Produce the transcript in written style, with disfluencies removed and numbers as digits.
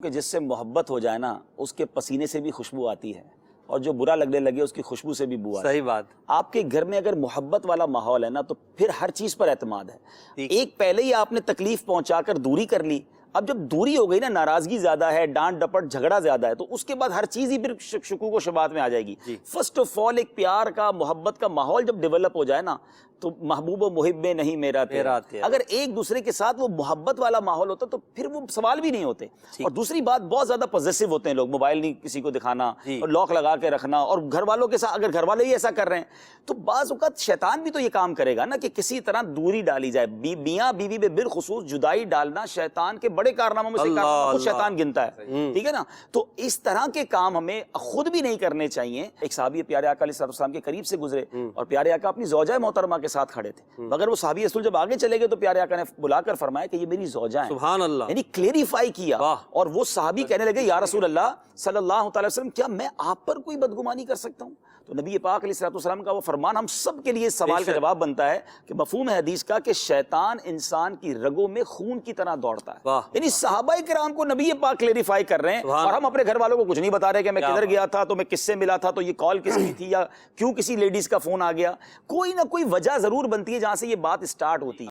کہ جس سے محبت ہو جائے نا اس کے پسینے سے بھی خوشبو آتی ہے، اور جو برا لگنے لگے اس کی خوشبو سے بھی بو آتی ہے۔ صحیح بات۔ آپ کے گھر میں اگر محبت والا ماحول ہے نا تو پھر ہر چیز پر اعتماد ہے۔ ایک پہلے ہی آپ نے تکلیف پہنچا کر دوری کر لی، اب جب دوری ہو گئی نا، ناراضگی زیادہ ہے، ڈانٹ ڈپٹ جھگڑا زیادہ ہے، تو اس کے بعد ہر چیز ہی پھر شکوک و شبہات میں آ جائے گی۔ فرسٹ آف آل ایک پیار کا، محبت کا ماحول جب ڈیولپ ہو جائے نا تو محبوب و محب میں نہیں میرا تیرا، اگر ایک دوسرے کے ساتھ وہ محبت والا ماحول ہوتا تو پھر وہ سوال بھی نہیں ہوتے۔ اور دوسری بات، بہت زیادہ پوزیسو ہوتے ہیں لوگ، موبائل نہیں کسی کو دکھانا اور لاک لگا کے رکھنا، اور گھر والوں کے ساتھ اگر گھر والے ہی ایسا کر رہے ہیں تو بعض اوقات شیطان بھی تو یہ کام کرے گا نا کہ کسی طرح دوری ڈالی جائے۔ میاں بیوی میں بالخصوص جدائی ڈالنا شیطان کے بڑے کارناموں میں سے خود شیطان گنتا ہے، ٹھیک ہے نا؟ تو اس طرح کے کام ہمیں خود بھی نہیں کرنے چاہیے۔ ایک صحابی پیارے آقا علیہ السلام کے قریب سے گزرے اور پیارے آقا اپنی زوجہ محترمہ کے ساتھ کھڑے تھے، مگر وہ صحابی رسول جب آگے چلے گئے تو پیارے آقا نے بلا کر فرمایا کہ یہ میری زوجہ ہیں، سبحان اللہ، یعنی کلیریفائی کیا۔ اور وہ صحابی کہنے لگے یا رسول اللہ صلی اللہ تعالی وسلم، کیا میں آپ پر کوئی بدگمانی کر سکتا ہوں؟ تو نبی پاک علیہ السلام کا وہ فرمان ہم سب کے لیے اس سوال کا جواب بنتا ہے کہ مفہوم ہے حدیث کا کہ شیطان انسان کی رگوں میں خون کی طرح دوڑتا ہے۔ یعنی صحابہ کرام کو نبی پاک کلیریفائی کر رہے ہیں اور ہم اپنے گھر والوں کو کچھ نہیں بتا رہے کہ میں کدھر گیا تھا، تو میں کس سے ملا تھا، تو یہ کال کس کی تھی، یا کیوں کسی لیڈیز کا فون آ گیا۔ کوئی نہ کوئی وجہ ضرور بنتی ہے جہاں سے یہ بات اسٹارٹ ہوتی ہے۔